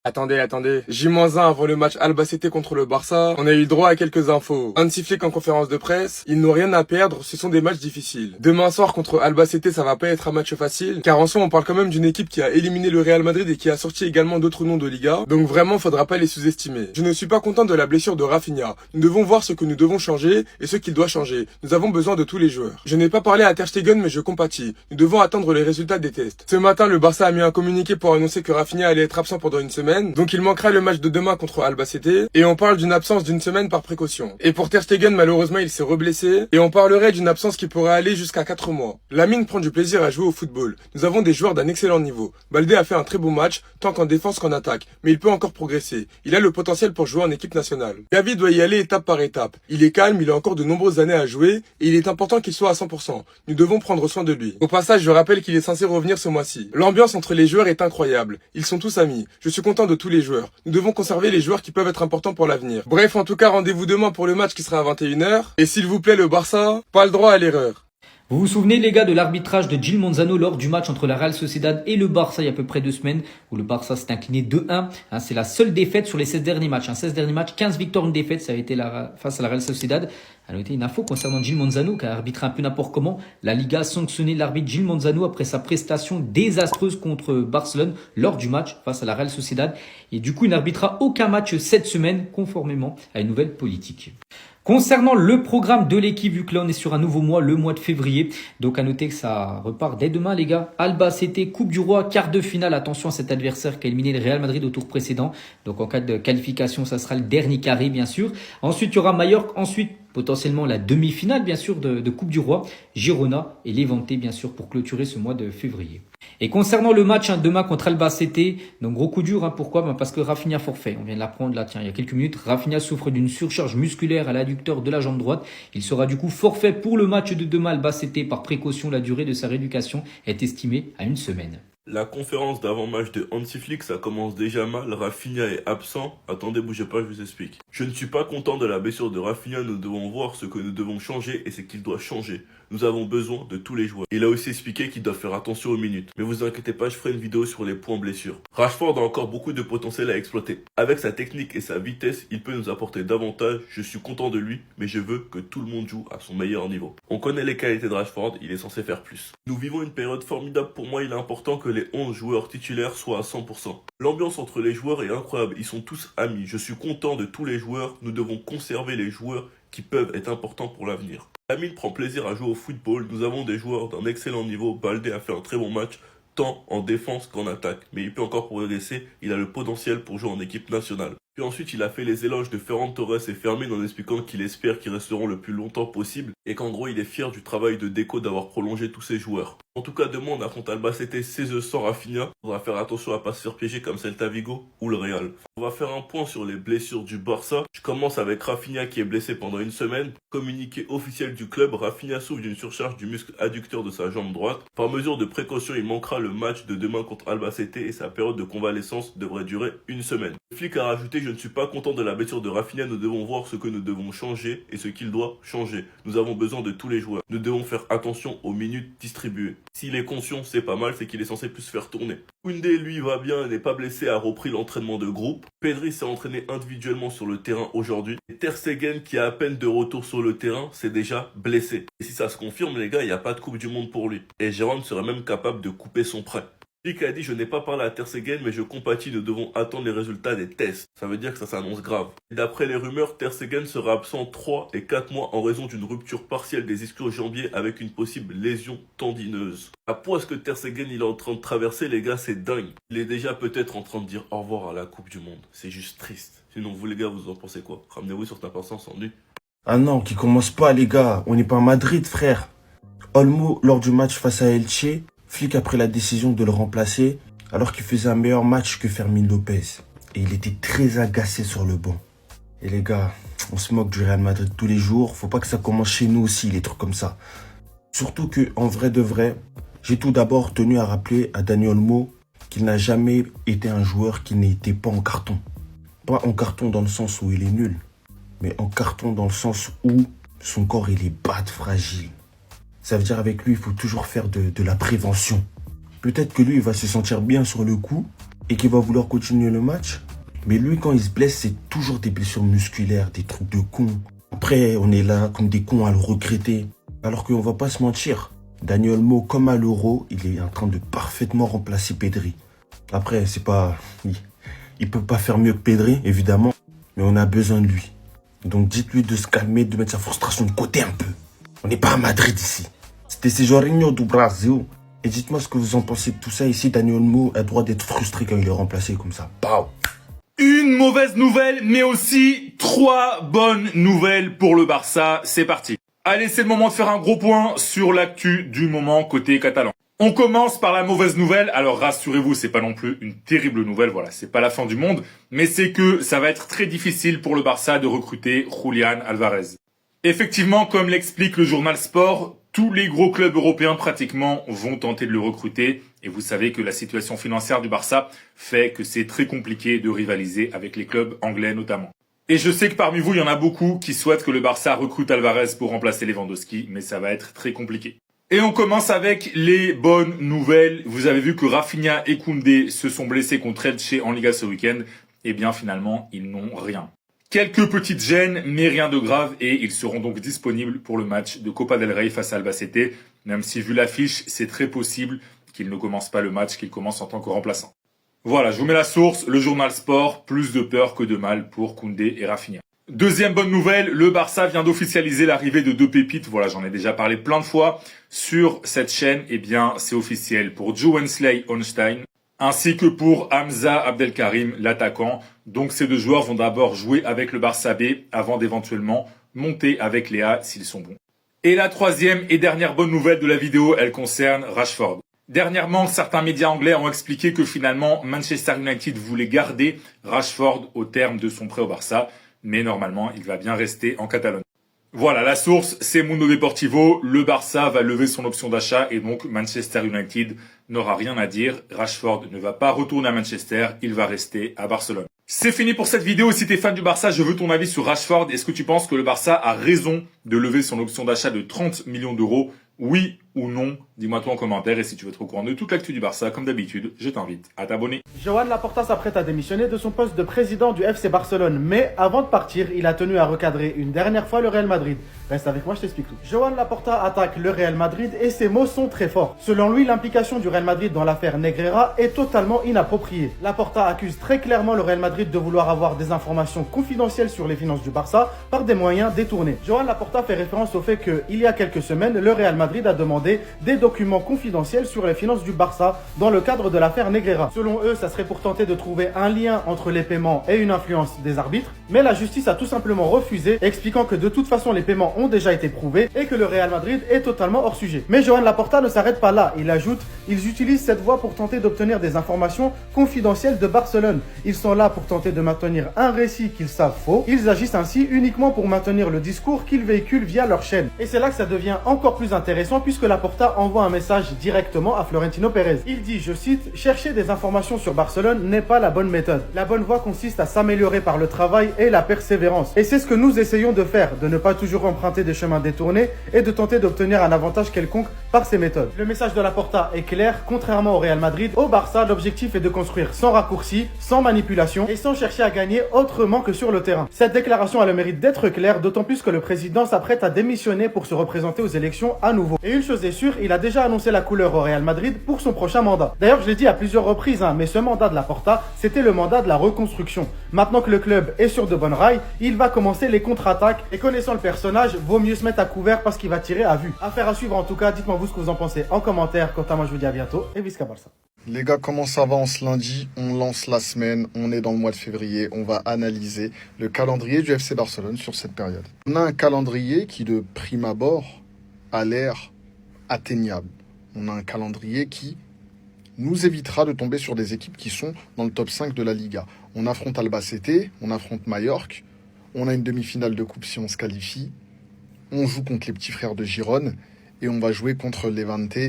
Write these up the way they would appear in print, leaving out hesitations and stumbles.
Attendez. J-1 avant le match Albacete contre le Barça, on a eu le droit à quelques infos. Hansi Flick en conférence de presse, ils n'ont rien à perdre, ce sont des matchs difficiles. Demain soir contre Albacete, ça va pas être un match facile, car en soi on parle quand même d'une équipe qui a éliminé le Real Madrid et qui a sorti également d'autres noms de Liga, donc vraiment faudra pas les sous-estimer. Je ne suis pas content de la blessure de Rafinha. Nous devons voir ce que nous devons changer et ce qu'il doit changer. Nous avons besoin de tous les joueurs. Je n'ai pas parlé à Ter Stegen mais je compatis. Nous devons attendre les résultats des tests. Ce matin, le Barça a mis un communiqué pour annoncer que Rafinha allait être absent pendant une semaine. Donc il manquera le match de demain contre Albacete et on parle d'une absence d'une semaine par précaution. Et pour Ter Stegen, malheureusement, il s'est reblessé et on parlerait d'une absence qui pourrait aller jusqu'à 4 mois. Lamine prend du plaisir à jouer au football. Nous avons des joueurs d'un excellent niveau. Baldé a fait un très beau match, tant qu'en défense qu'en attaque, mais il peut encore progresser. Il a le potentiel pour jouer en équipe nationale. Gavi doit y aller étape par étape. Il est calme, il a encore de nombreuses années à jouer et il est important qu'il soit à 100%. Nous devons prendre soin de lui. Au passage, je rappelle qu'il est censé revenir ce mois-ci. L'ambiance entre les joueurs est incroyable. Ils sont tous amis. Je suis content de tous les joueurs. Nous devons conserver les joueurs qui peuvent être importants pour l'avenir. Bref, en tout cas, rendez-vous demain pour le match qui sera à 21 h. Et s'il vous plaît, le Barça, pas le droit à l'erreur. Vous vous souvenez les gars de l'arbitrage de Gil Manzano lors du match entre la Real Sociedad et le Barça il y a à peu près 2 semaines où le Barça s'est incliné 2-1. C'est la seule défaite sur les 16 derniers matchs. 16 derniers matchs, 15 victoires, une défaite, ça a été face à la Real Sociedad. À noter une info concernant Gil Manzano qui a arbitré un peu n'importe comment. La Liga a sanctionné l'arbitre Gil Manzano après sa prestation désastreuse contre Barcelone lors du match face à la Real Sociedad. Et du coup, il n'arbitrera aucun match cette semaine conformément à une nouvelle politique. Concernant le programme de l'équipe, vu que là on est sur un nouveau mois, le mois de février, donc à noter que ça repart dès demain les gars. Albacete, Coupe du Roi, quart de finale, attention à cet adversaire qui a éliminé le Real Madrid au tour précédent, donc en cas de qualification ça sera le dernier carré bien sûr. Ensuite il y aura Mallorca, ensuite potentiellement la demi-finale bien sûr de Coupe du Roi, Girona et Levante bien sûr pour clôturer ce mois de février. Et concernant le match demain contre Albacete, donc gros coup dur, pourquoi parce que Rafinha forfait, on vient de l'apprendre là, tiens, il y a quelques minutes. Rafinha souffre d'une surcharge musculaire à l'adducteur de la jambe droite. Il sera du coup forfait pour le match de demain Albacete par précaution. La durée de sa rééducation est estimée à 1 semaine. La conférence d'avant-match de Hansi Flick, ça commence déjà mal. Rafinha est absent. Attendez, bougez pas, je vous explique. Je ne suis pas content de la blessure de Rafinha. Nous devons voir ce que nous devons changer et ce qu'il doit changer. Nous avons besoin de tous les joueurs. Il a aussi expliqué qu'il doit faire attention aux minutes. Mais vous inquiétez pas, je ferai une vidéo sur les points blessures. Rashford a encore beaucoup de potentiel à exploiter. Avec sa technique et sa vitesse, il peut nous apporter davantage. Je suis content de lui, mais je veux que tout le monde joue à son meilleur niveau. On connaît les qualités de Rashford, il est censé faire plus. Nous vivons une période formidable. Pour moi, il est important que les 11 joueurs titulaires soient à 100%. L'ambiance entre les joueurs est incroyable. Ils sont tous amis. Je suis content de tous les joueurs. Nous devons conserver les joueurs qui peuvent être importants pour l'avenir. Lamine prend plaisir à jouer au football. Nous avons des joueurs d'un excellent niveau. Baldé a fait un très bon match, tant en défense qu'en attaque. Mais il peut encore progresser. Il a le potentiel pour jouer en équipe nationale. Puis ensuite, il a fait les éloges de Ferran Torres et Fermin en expliquant qu'il espère qu'ils resteront le plus longtemps possible et qu'en gros, il est fier du travail de Deco d'avoir prolongé tous ses joueurs. En tout cas, demain, on affronte Albacete 16 sans Rafinha. On va faire attention à ne pas se faire piéger comme Celta Vigo ou le Real. On va faire un point sur les blessures du Barça. Je commence avec Rafinha qui est blessé pendant 1 semaine. Communiqué officiel du club, Rafinha souffre d'une surcharge du muscle adducteur de sa jambe droite. Par mesure de précaution, il manquera le match de demain contre Albacete et sa période de convalescence devrait durer 1 semaine. Le flic a rajouté: je ne suis pas content de la blessure de Rafinha, nous devons voir ce que nous devons changer et ce qu'il doit changer. Nous avons besoin de tous les joueurs. Nous devons faire attention aux minutes distribuées. S'il est conscient, c'est pas mal, c'est qu'il est censé plus faire tourner. Koundé, lui, va bien et n'est pas blessé, a repris l'entraînement de groupe. Pedri s'est entraîné individuellement sur le terrain aujourd'hui. Et Ter Stegen, qui a à peine de retour sur le terrain, s'est déjà blessé. Et si ça se confirme, les gars, il n'y a pas de Coupe du Monde pour lui. Et Jérôme serait même capable de couper son prêt. Flick a dit: je n'ai pas parlé à Ter Stegen, mais je compatis, nous devons attendre les résultats des tests. Ça veut dire que ça s'annonce grave. D'après les rumeurs, Ter Stegen sera absent 3 et 4 mois en raison d'une rupture partielle des ischio-jambiers avec une possible lésion tendineuse. À point ce que Ter Stegen il est en train de traverser, les gars, c'est dingue. Il est déjà peut-être en train de dire au revoir à la Coupe du Monde. C'est juste triste. Sinon, vous les gars, vous en pensez quoi? Ramenez-vous sur ta patience en nu. Ah non, qui commence pas les gars, on n'est pas à Madrid frère. Olmo, lors du match face à Elche, Flick a pris la décision de le remplacer alors qu'il faisait un meilleur match que Fermin Lopez. Et il était très agacé sur le banc. Et les gars, on se moque du Real Madrid tous les jours. Faut pas que ça commence chez nous aussi, les trucs comme ça. Surtout que, en vrai de vrai, j'ai tout d'abord tenu à rappeler à Dani Olmo qu'il n'a jamais été un joueur qui n'était pas en carton. Pas en carton dans le sens où il est nul, mais en carton dans le sens où son corps il est bad, fragile. Ça veut dire avec lui, il faut toujours faire de la prévention. Peut-être que lui, il va se sentir bien sur le coup, et qu'il va vouloir continuer le match. Mais lui, quand il se blesse, c'est toujours des blessures musculaires, des trucs de con. Après, on est là comme des cons à le regretter. Alors qu'on va pas se mentir. Dani Olmo, comme à l'Euro, il est en train de parfaitement remplacer Pedri. Après, c'est pas... Il peut pas faire mieux que Pedri, évidemment. Mais on a besoin de lui. Donc dites-lui de se calmer, de mettre sa frustration de côté un peu. On n'est pas à Madrid ici. C'était Jorginho du Brasil. Et dites-moi ce que vous en pensez de tout ça. Ici, Dani Olmo a le droit d'être frustré quand il est remplacé comme ça. Pow. Une mauvaise nouvelle, mais aussi 3 bonnes nouvelles pour le Barça. C'est parti. Allez, c'est le moment de faire un gros point sur l'actu du moment côté catalan. On commence par la mauvaise nouvelle. Alors rassurez-vous, c'est pas non plus une terrible nouvelle, voilà, c'est pas la fin du monde, mais c'est que ça va être très difficile pour le Barça de recruter Julián Álvarez. Effectivement, comme l'explique le journal Sport, tous les gros clubs européens pratiquement vont tenter de le recruter. Et vous savez que la situation financière du Barça fait que c'est très compliqué de rivaliser avec les clubs anglais notamment. Et je sais que parmi vous, il y en a beaucoup qui souhaitent que le Barça recrute Álvarez pour remplacer Lewandowski, mais ça va être très compliqué. Et on commence avec les bonnes nouvelles. Vous avez vu que Rafinha et Koundé se sont blessés contre Elche en Liga ce week-end. Eh bien finalement, ils n'ont rien. Quelques petites gênes, mais rien de grave, et ils seront donc disponibles pour le match de Copa del Rey face à Albacete, même si vu l'affiche, c'est très possible qu'ils ne commencent pas le match, qu'ils commencent en tant que remplaçants. Voilà, je vous mets la source, le journal Sport, plus de peur que de mal pour Koundé et Rafinha. Deuxième bonne nouvelle, le Barça vient d'officialiser l'arrivée de 2 pépites, voilà, j'en ai déjà parlé plein de fois sur cette chaîne, eh bien c'est officiel pour Joe Wensley Honstein, ainsi que pour Hamza Abdelkarim, l'attaquant. Donc ces 2 joueurs vont d'abord jouer avec le Barça B avant d'éventuellement monter avec les A s'ils sont bons. Et la troisième et dernière bonne nouvelle de la vidéo, elle concerne Rashford. Dernièrement, certains médias anglais ont expliqué que finalement Manchester United voulait garder Rashford au terme de son prêt au Barça, mais normalement il va bien rester en Catalogne. Voilà, la source, c'est Mundo Deportivo. Le Barça va lever son option d'achat et donc Manchester United n'aura rien à dire. Rashford ne va pas retourner à Manchester, il va rester à Barcelone. C'est fini pour cette vidéo. Si t'es fan du Barça, je veux ton avis sur Rashford. Est-ce que tu penses que le Barça a raison de lever son option d'achat de 30 millions d'euros? Oui ou non? Dis-moi toi en commentaire, et si tu veux être au courant de toute l'actu du Barça, comme d'habitude, je t'invite à t'abonner. Joan Laporta s'apprête à démissionner de son poste de président du FC Barcelone, mais avant de partir, il a tenu à recadrer une dernière fois le Real Madrid. Reste avec moi, je t'explique tout. Joan Laporta attaque le Real Madrid et ses mots sont très forts. Selon lui, l'implication du Real Madrid dans l'affaire Negreira est totalement inappropriée. Laporta accuse très clairement le Real Madrid de vouloir avoir des informations confidentielles sur les finances du Barça par des moyens détournés. Joan Laporta fait référence au fait qu'il y a quelques semaines, le Real Madrid a demandé des documents confidentiels sur les finances du Barça dans le cadre de l'affaire Negreira. Selon eux, ça serait pour tenter de trouver un lien entre les paiements et une influence des arbitres, mais la justice a tout simplement refusé, expliquant que de toute façon les paiements ont déjà été prouvés et que le Real Madrid est totalement hors sujet. Mais Joan Laporta ne s'arrête pas là, il ajoute: ils utilisent cette voie pour tenter d'obtenir des informations confidentielles de Barcelone. Ils sont là pour tenter de maintenir un récit qu'ils savent faux, ils agissent ainsi uniquement pour maintenir le discours qu'ils véhiculent via leur chaîne. Et c'est là que ça devient encore plus intéressant puisque Laporta envoie un message directement à Florentino Pérez. Il dit, je cite: chercher des informations sur Barcelone n'est pas la bonne méthode. La bonne voie consiste à s'améliorer par le travail et la persévérance. Et c'est ce que nous essayons de faire, de ne pas toujours emprunter des chemins détournés et de tenter d'obtenir un avantage quelconque par ces méthodes. Le message de Laporta est clair, contrairement au Real Madrid, au Barça, l'objectif est de construire sans raccourci, sans manipulation et sans chercher à gagner autrement que sur le terrain. Cette déclaration a le mérite d'être claire, d'autant plus que le président s'apprête à démissionner pour se représenter aux élections à nouveau. Et une chose est sûre, il a déjà annoncé la couleur au Real Madrid pour son prochain mandat. D'ailleurs, je l'ai dit à plusieurs reprises, mais ce mandat de Laporta, c'était le mandat de la reconstruction. Maintenant que le club est sur de bonnes rails, il va commencer les contre-attaques et connaissant le personnage, vaut mieux se mettre à couvert parce qu'il va tirer à vue. Affaire à suivre en tout cas, dites-moi vous ce que vous en pensez en commentaire. Quant à moi, je vous dis à bientôt et Visca Barça. Les gars, comment ça va en ce lundi? On lance la semaine, on est dans le mois de février, on va analyser le calendrier du FC Barcelone sur cette période. On a un calendrier qui, de prime abord, a l'air atteignable. On a un calendrier qui nous évitera de tomber sur des équipes qui sont dans le top 5 de la Liga. On affronte Albacete, on affronte Mallorca, on a une demi-finale de coupe si on se qualifie, on joue contre les petits frères de Girone et on va jouer contre Levante,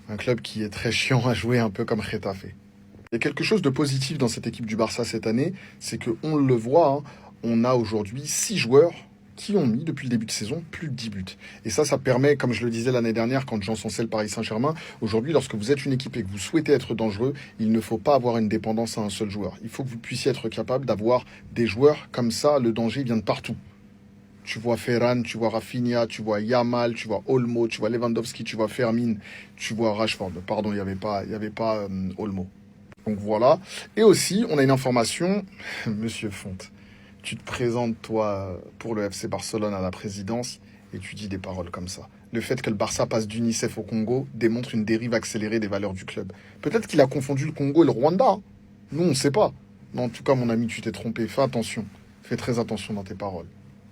un club qui est très chiant à jouer, un peu comme Getafe. Il y a quelque chose de positif dans cette équipe du Barça cette année, c'est qu'on le voit, on a aujourd'hui 6 joueurs qui ont mis, depuis le début de saison, plus de 10 buts. Et ça permet, comme je le disais l'année dernière, quand j'encensais le Paris Saint-Germain, aujourd'hui, lorsque vous êtes une équipe et que vous souhaitez être dangereux, il ne faut pas avoir une dépendance à un seul joueur. Il faut que vous puissiez être capable d'avoir des joueurs comme ça, le danger vient de partout. Tu vois Ferran, tu vois Rafinha, tu vois Yamal, tu vois Olmo, tu vois Lewandowski, tu vois Fermin, tu vois Rashford. Pardon, il n'y avait pas Olmo. Donc voilà. Et aussi, on a une information, Monsieur Fonte. Tu te présentes, toi, pour le FC Barcelone à la présidence et tu dis des paroles comme ça. Le fait que le Barça passe d'UNICEF au Congo démontre une dérive accélérée des valeurs du club. Peut-être qu'il a confondu le Congo et le Rwanda. Hein. Nous, on ne sait pas. Mais en tout cas, mon ami, tu t'es trompé. Fais attention. Fais très attention dans tes paroles.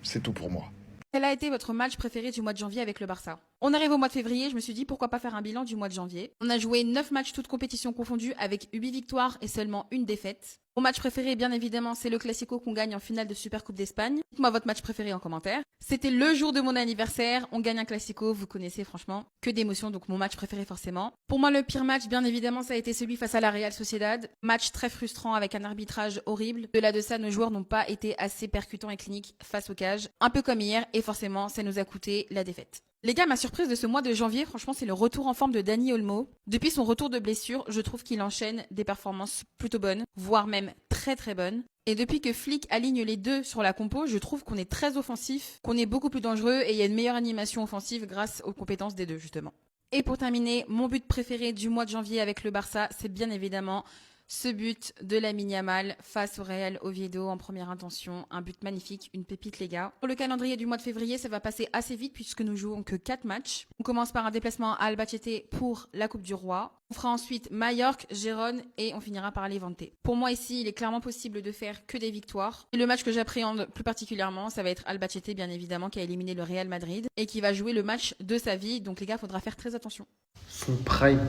C'est tout pour moi. Quel a été votre match préféré du mois de janvier avec le Barça? On arrive au mois de février, je me suis dit pourquoi pas faire un bilan du mois de janvier. On a joué 9 matchs toutes compétitions confondues avec 8 victoires et seulement une défaite. Mon match préféré, bien évidemment, c'est le Classico qu'on gagne en finale de Supercoupe d'Espagne. Dites-moi votre match préféré en commentaire. C'était le jour de mon anniversaire, on gagne un Classico, vous connaissez franchement, que d'émotions, donc mon match préféré forcément. Pour moi, le pire match, bien évidemment, ça a été celui face à la Real Sociedad. Match très frustrant avec un arbitrage horrible. De là de ça, nos joueurs n'ont pas été assez percutants et cliniques face au cage. Un peu comme hier, et forcément, ça nous a coûté la défaite. Les gars, ma surprise de ce mois de janvier, franchement, c'est le retour en forme de Dani Olmo. Depuis son retour de blessure, je trouve qu'il enchaîne des performances plutôt bonnes, voire même très très bonnes. Et depuis que Flick aligne les deux sur la compo, je trouve qu'on est très offensif, qu'on est beaucoup plus dangereux et il y a une meilleure animation offensive grâce aux compétences des deux, justement. Et pour terminer, mon but préféré du mois de janvier avec le Barça, c'est bien évidemment ce but de Lamine Yamal face au Real Oviedo en première intention. Un but magnifique, une pépite les gars. Pour le calendrier du mois de février, ça va passer assez vite puisque nous jouons que 4 matchs. On commence par un déplacement à Albacete pour la Coupe du Roi. On fera ensuite Majorque, Gérone et on finira par Levante. Pour moi ici, il est clairement possible de faire que des victoires. Et le match que j'appréhende plus particulièrement, ça va être Albacete bien évidemment qui a éliminé le Real Madrid et qui va jouer le match de sa vie. Donc les gars, faudra faire très attention. Son prime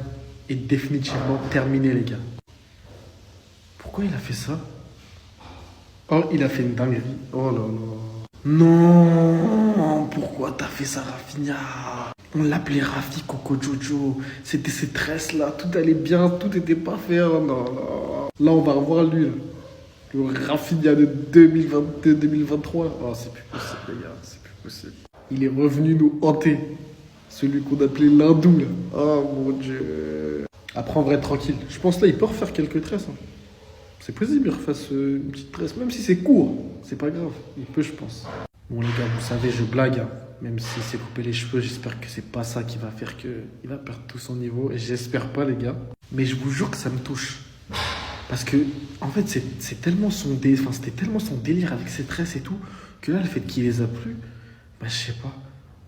est définitivement terminé les gars. Pourquoi il a fait ça? Oh, il a fait une dinguerie. Oh là là. Non, pourquoi t'as fait ça, Rafinha? On l'appelait Rafi Coco Jojo. C'était ses tresses là, tout allait bien, tout était parfait. Oh non, non. Là, on va revoir lui. Là. Le Rafinha de 2022-2023. Oh, c'est plus possible, les gars, c'est plus possible. Il est revenu nous hanter. Celui qu'on appelait l'hindou là. Oh mon dieu. Après, on va être tranquille. Je pense là, il peut refaire quelques tresses. Hein. C'est possible qu'il refasse une petite tresse, même si c'est court, c'est pas grave, il peut je pense. Bon les gars, vous savez, je blague, hein. Même si c'est couper les cheveux, j'espère que c'est pas ça qui va faire qu'il va perdre tout son niveau, et j'espère pas les gars. Mais je vous jure que ça me touche. Parce que, en fait, c'était tellement son délire avec ses tresses et tout, que là, le fait qu'il les a plus, bah je sais pas.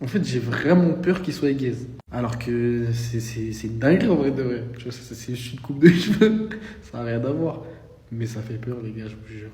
En fait, j'ai vraiment peur qu'il soit gaze. Alors que c'est dingue en vrai de vrai. Tu vois, c'est juste une coupe de cheveux, ça n'a rien à voir. Mais ça fait peur les gars, je vous jure.